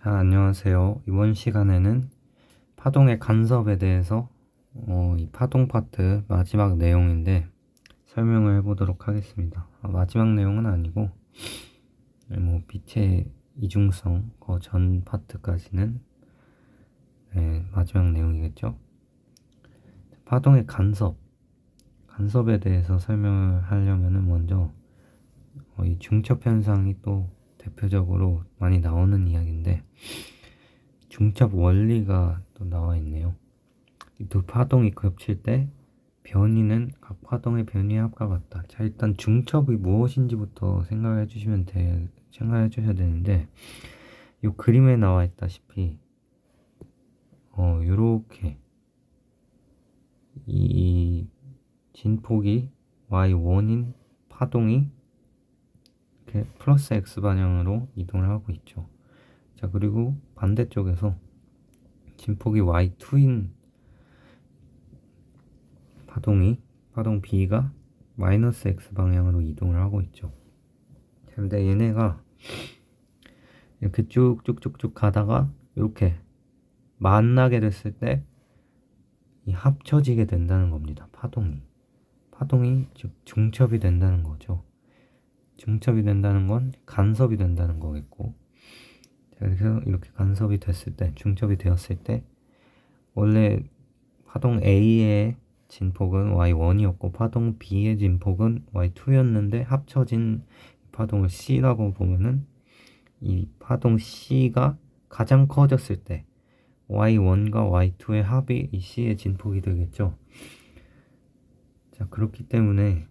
자, 안녕하세요. 이번 시간에는 파동의 간섭에 대해서 이 파동 파트 마지막 내용인데 설명을 해보도록 하겠습니다. 마지막 내용은 아니고 뭐 빛의 이중성 그 전 파트까지는 마지막 내용이겠죠. 파동의 간섭에 대해서 설명을 하려면은 먼저 이 중첩 현상이 또 대표적으로 많이 나오는 이야기인데 중첩 원리가 또 나와 있네요. 이 두 파동이 겹칠 때 변이는 각 파동의 변이의 합과 같다. 자, 일단 중첩이 무엇인지부터 생각해 주셔야 되는데 이 그림에 나와 있다시피 요렇게 이 진폭이 y1인 파동이 이렇게 플러스 x 방향으로 이동을 하고 있죠. 자, 그리고 반대쪽에서 진폭이 y2인 파동 B가 마이너스 X 방향으로 이동을 하고 있죠. 근데 얘네가 이렇게 쭉쭉쭉쭉 가다가 이렇게 만나게 됐을 때 이 합쳐지게 된다는 겁니다. 파동이 즉 중첩이 된다는 거죠. 중첩이 된다는 건 간섭이 된다는 거겠고, 그래서 이렇게 간섭이 됐을 때, 중첩이 되었을 때 원래 파동 A의 진폭은 y1이었고 파동 B의 진폭은 y2였는데 합쳐진 파동을 C라고 보면은 이 파동 C가 가장 커졌을 때 y1과 y2의 합이 이 C의 진폭이 되겠죠. 자, 그렇기 때문에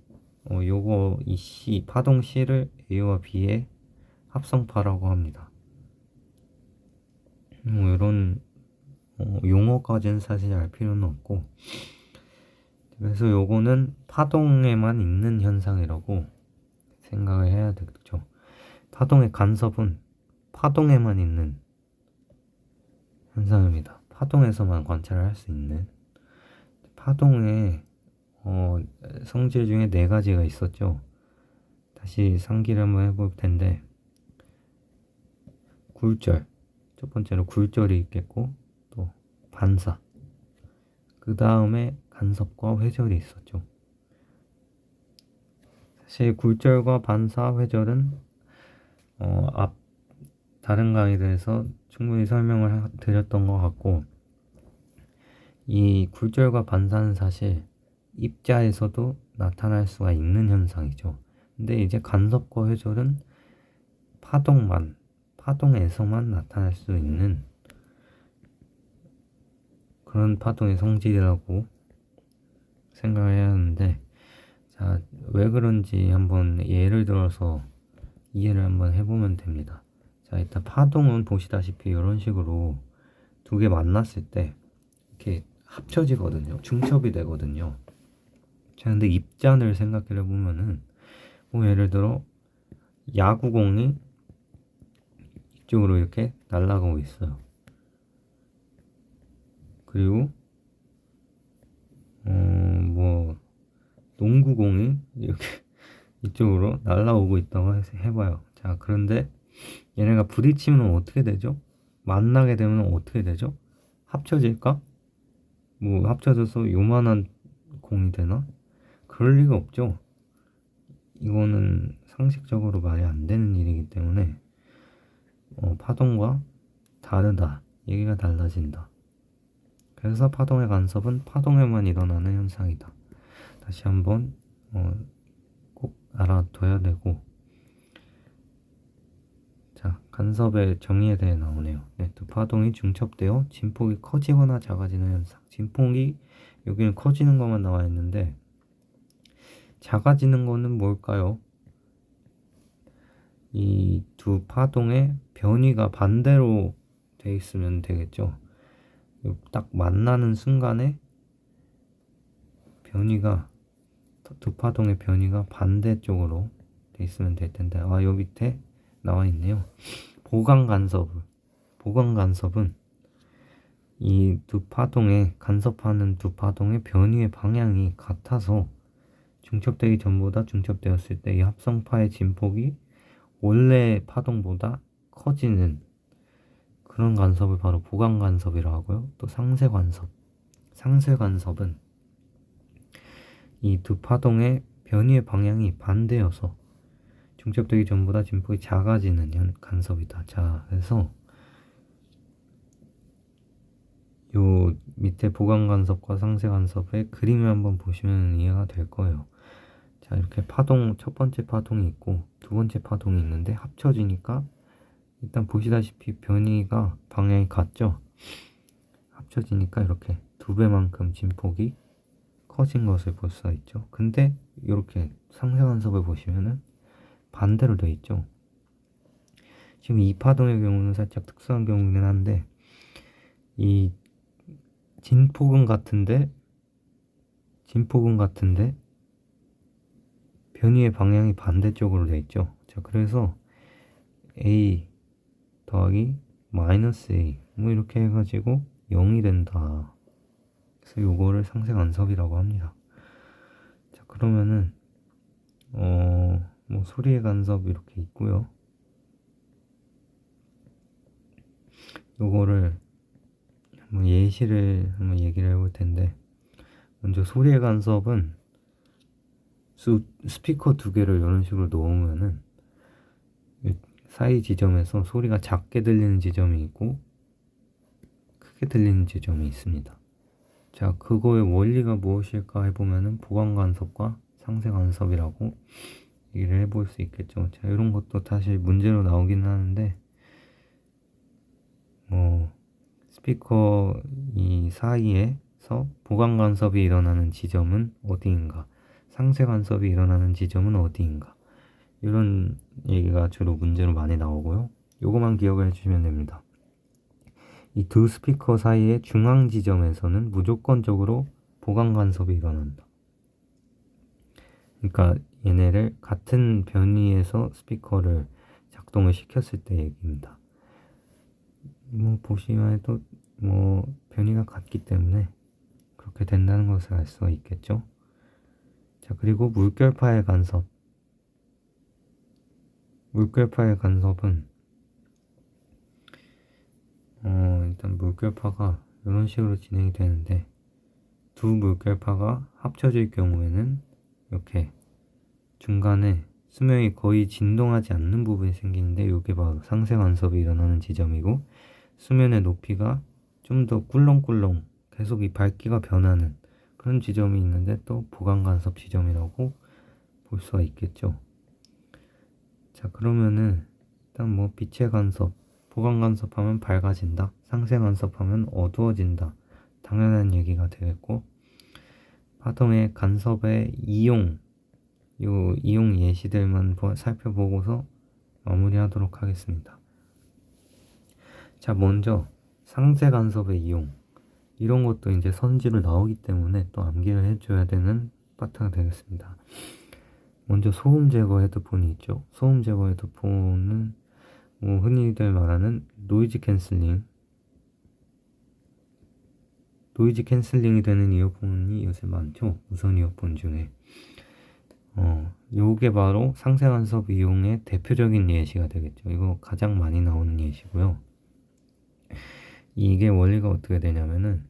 이 C 파동 C를 A와 B의 합성파라고 합니다. 뭐 이런 용어까지는 사실 알 필요는 없고, 그래서 요거는 파동에만 있는 현상이라고 생각을 해야 되겠죠. 파동의 간섭은 파동에만 있는 현상입니다. 파동에서만 관찰할 수 있는. 파동의 성질 중에 네 가지가 있었죠. 다시 상기를 한번 해볼 텐데, 첫 번째로 굴절이 있겠고, 또 반사, 그 다음에 간섭과 회절이 있었죠. 사실 굴절과 반사, 회절은 다른 강의들에서 충분히 설명을 드렸던 것 같고, 이 굴절과 반사는 사실 입자에서도 나타날 수가 있는 현상이죠. 근데 이제 간섭과 회절은 파동에서만 나타날 수 있는 그런 파동의 성질이라고 생각을 해야 하는데, 자, 왜 그런지 한번 예를 들어서 이해를 한번 해보면 됩니다. 자, 일단 파동은 보시다시피 이런 식으로 두 개 만났을 때 이렇게 합쳐지거든요. 중첩이 되거든요. 자, 근데 입잔을 생각해 보면은 뭐 예를 들어 야구공이 이쪽으로 이렇게 날아가고 있어요. 그리고 뭐 농구공이 이렇게 이쪽으로 날아오고 있다고 해봐요. 자, 그런데 얘네가 부딪히면 어떻게 되죠? 만나게 되면 어떻게 되죠? 합쳐질까? 뭐 합쳐져서 요만한 공이 되나? 그럴 리가 없죠. 이거는 상식적으로 말이 안 되는 일이기 때문에 파동과 다르다. 얘기가 달라진다. 그래서 파동의 간섭은 파동에만 일어나는 현상이다. 다시 한번 꼭 알아둬야 되고, 자, 간섭의 정의에 대해 나오네요. 네, 두 파동이 중첩되어 진폭이 커지거나 작아지는 현상. 진폭이 여기는 커지는 것만 나와 있는데 작아지는 거는 뭘까요? 이 두 파동의 변이가 반대로 돼 있으면 되겠죠. 딱 만나는 순간에 두 파동의 변이가 반대쪽으로 돼 있으면 될 텐데, 요 밑에 나와 있네요. 보강 간섭은 이 간섭하는 두 파동의 변이의 방향이 같아서 중첩되기 전보다 중첩되었을 때 이 합성파의 진폭이 원래 파동보다 커지는 그런 간섭을 바로 보강 간섭이라고 하고요. 또 상쇄 간섭. 상쇄 간섭은 이 두 파동의 변이의 방향이 반대여서 중첩되기 전보다 진폭이 작아지는 간섭이다. 자, 그래서 요 밑에 보강 간섭과 상쇄 간섭의 그림을 한번 보시면 이해가 될 거예요. 자, 이렇게 파동, 첫 번째 파동이 있고 두 번째 파동이 있는데 합쳐지니까 일단 보시다시피 변이가 방향이 같죠? 합쳐지니까 이렇게 2배만큼 진폭이 커진 것을 볼 수가 있죠. 근데 이렇게 상쇄 간섭을 보시면은 반대로 되어 있죠. 지금 이 파동의 경우는 살짝 특수한 경우긴 한데 이 진폭은 같은데 변이의 방향이 반대쪽으로 되어 있죠. 자, 그래서 A 더하기 마이너스 A 뭐 이렇게 해가지고 0이 된다. 그래서 요거를 상쇄 간섭이라고 합니다. 자, 그러면은 뭐 소리의 간섭 이렇게 있고요. 요거를 한번 예시를 한번 얘기를 해볼 텐데, 먼저 소리의 간섭은 스피커 두 개를 이런 식으로 놓으면은 사이 지점에서 소리가 작게 들리는 지점이 있고 크게 들리는 지점이 있습니다. 자, 그거의 원리가 무엇일까 해보면은 보강 간섭과 상쇄 간섭이라고 얘기를 해볼 수 있겠죠. 자, 이런 것도 사실 문제로 나오긴 하는데, 뭐 스피커 이 사이에서 보강 간섭이 일어나는 지점은 어디인가, 상쇄 간섭이 일어나는 지점은 어디인가, 이런 얘기가 주로 문제로 많이 나오고요. 요거만 기억을 해주시면 됩니다. 이 두 스피커 사이의 중앙 지점에서는 무조건적으로 보강 간섭이 일어난다. 그러니까 얘네를 같은 변이에서 스피커를 작동을 시켰을 때 얘기입니다. 뭐 보시면 해도 뭐 변이가 같기 때문에 그렇게 된다는 것을 알 수가 있겠죠. 자, 그리고 물결파의 간섭. 물결파의 간섭은 일단 물결파가 이런 식으로 진행이 되는데, 두 물결파가 합쳐질 경우에는 이렇게 중간에 수명이 거의 진동하지 않는 부분이 생기는데, 이게 바로 상쇄 간섭이 일어나는 지점이고, 수면의 높이가 좀 더 꿀렁꿀렁 계속 이 밝기가 변하는 그런 지점이 있는데 또 보강 간섭 지점이라고 볼 수가 있겠죠. 자, 그러면은 일단 뭐 빛의 간섭, 보강 간섭하면 밝아진다, 상쇄 간섭하면 어두워진다, 당연한 얘기가 되겠고, 파동의 간섭의 이용, 요 이용 예시들만 살펴보고서 마무리하도록 하겠습니다. 자, 먼저 상쇄 간섭의 이용, 이런 것도 이제 선지로 나오기 때문에 또 암기를 해줘야 되는 파트가 되겠습니다. 먼저 소음 제거 헤드폰이 있죠. 소음 제거 헤드폰은 뭐 흔히들 말하는 노이즈 캔슬링이 되는 이어폰이 요새 많죠. 무선 이어폰 중에. 요게 바로 상쇄 간섭 이용의 대표적인 예시가 되겠죠. 이거 가장 많이 나오는 예시고요. 이게 원리가 어떻게 되냐면은,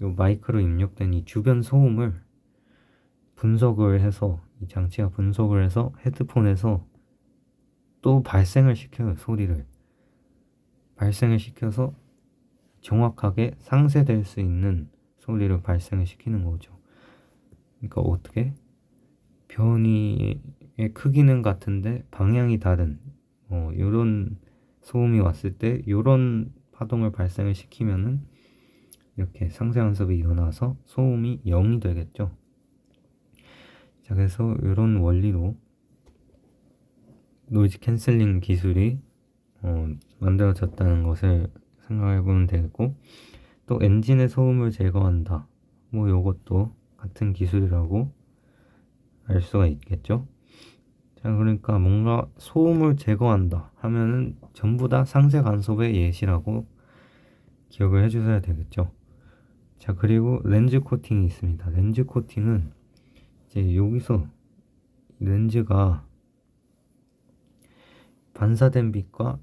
요 마이크로 입력된 이 주변 소음을 분석을 해서, 이 장치가 분석을 해서 헤드폰에서 또 발생을 시켜요. 소리를 발생을 시켜서 정확하게 상쇄될 수 있는 소리를 발생을 시키는 거죠. 그러니까 어떻게 변이의 크기는 같은데 방향이 다른 요런 소음이 왔을 때 요런 파동을 발생을 시키면은 이렇게 상쇄 간섭이 일어나서 소음이 0이 되겠죠. 자, 그래서 이런 원리로 노이즈 캔슬링 기술이 만들어졌다는 것을 생각해 보면 되겠고, 또 엔진의 소음을 제거한다, 뭐 요것도 같은 기술이라고 알 수가 있겠죠. 자, 그러니까 뭔가 소음을 제거한다 하면은 전부 다 상쇄 간섭의 예시라고 기억을 해주셔야 되겠죠. 자, 그리고 렌즈 코팅이 있습니다. 렌즈 코팅은 이제 여기서 렌즈가 반사된 빛과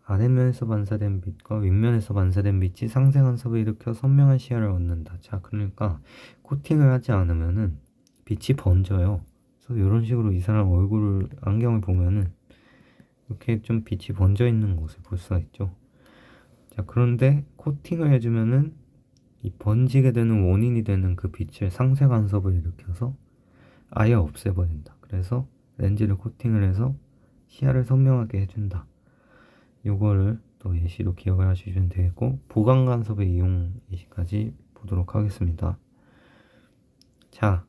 아랫면에서 반사된 빛과 윗면에서 반사된 빛이 상쇄간섭을 일으켜 선명한 시야를 얻는다. 자, 그러니까 코팅을 하지 않으면은 빛이 번져요. 그래서 이런 식으로 이 사람 얼굴을 안경을 보면은 이렇게 좀 빛이 번져 있는 것을 볼 수가 있죠. 자, 그런데 코팅을 해주면은 이 번지게 되는 원인이 되는 그 빛을 상쇄간섭을 일으켜서 아예 없애버린다. 그래서 렌즈를 코팅을 해서 시야를 선명하게 해준다. 요거를 또 예시로 기억을 하시면 되겠고, 보강간섭의 이용 예시까지 보도록 하겠습니다. 자,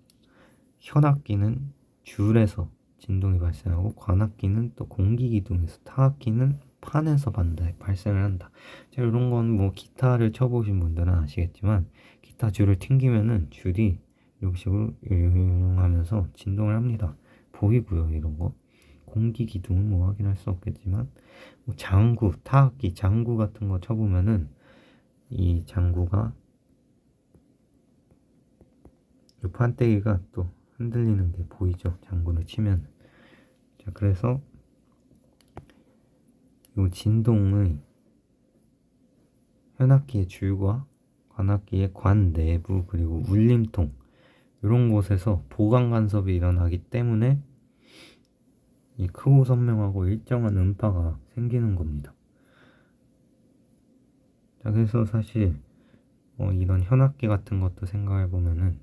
현악기는 줄에서 진동이 발생하고, 관악기는 또 공기기둥에서, 타악기는 판에서 발생을 한다. 자, 이런 건 뭐 기타를 쳐보신 분들은 아시겠지만, 기타 줄을 튕기면은 줄이 이런 식으로 하면서 진동을 합니다. 보이고요, 이런 거. 공기기둥은 뭐 확인할 수 없겠지만, 뭐 장구, 타악기, 장구 같은 거 쳐보면은 이 장구가, 이 판때기가 또 흔들리는 게 보이죠, 장구를 치면. 자, 그래서 이 진동의 현악기의 줄과 관악기의 관 내부 그리고 울림통 이런 곳에서 보강 간섭이 일어나기 때문에 이 크고 선명하고 일정한 음파가 생기는 겁니다. 자, 그래서 사실 이런 현악기 같은 것도 생각해 보면은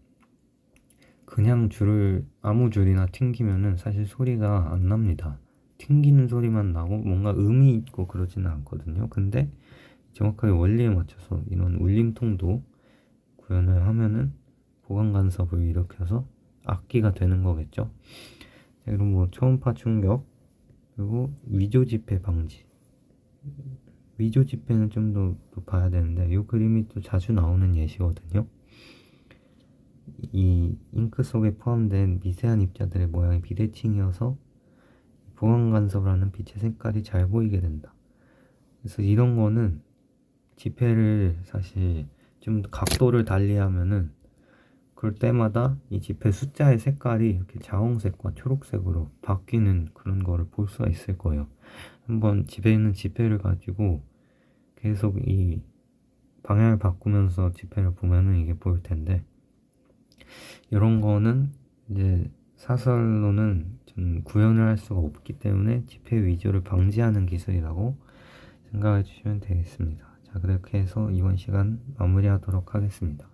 그냥 줄을 아무 줄이나 튕기면은 사실 소리가 안 납니다. 튕기는 소리만 나고 뭔가 음이 있고 그러지는 않거든요. 근데 정확하게 원리에 맞춰서 이런 울림통도 구현을 하면은 보강 간섭을 일으켜서 악기가 되는 거겠죠. 자, 그럼 뭐 초음파 충격 그리고 위조 지폐 방지. 위조 지폐는 좀 더 봐야 되는데 이 그림이 또 자주 나오는 예시거든요. 이 잉크 속에 포함된 미세한 입자들의 모양이 비대칭이어서 보강 간섭을 하는 빛의 색깔이 잘 보이게 된다. 그래서 이런 거는 지폐를 사실 좀 각도를 달리하면은 그럴 때마다 이 지폐 숫자의 색깔이 이렇게 자홍색과 초록색으로 바뀌는 그런 거를 볼 수가 있을 거예요. 한번 집에 있는 지폐를 가지고 계속 이 방향을 바꾸면서 지폐를 보면은 이게 보일 텐데, 이런 거는 이제 사설로는 좀 구현을 할 수가 없기 때문에 지폐 위조를 방지하는 기술이라고 생각해 주시면 되겠습니다. 자, 그렇게 해서 이번 시간 마무리하도록 하겠습니다.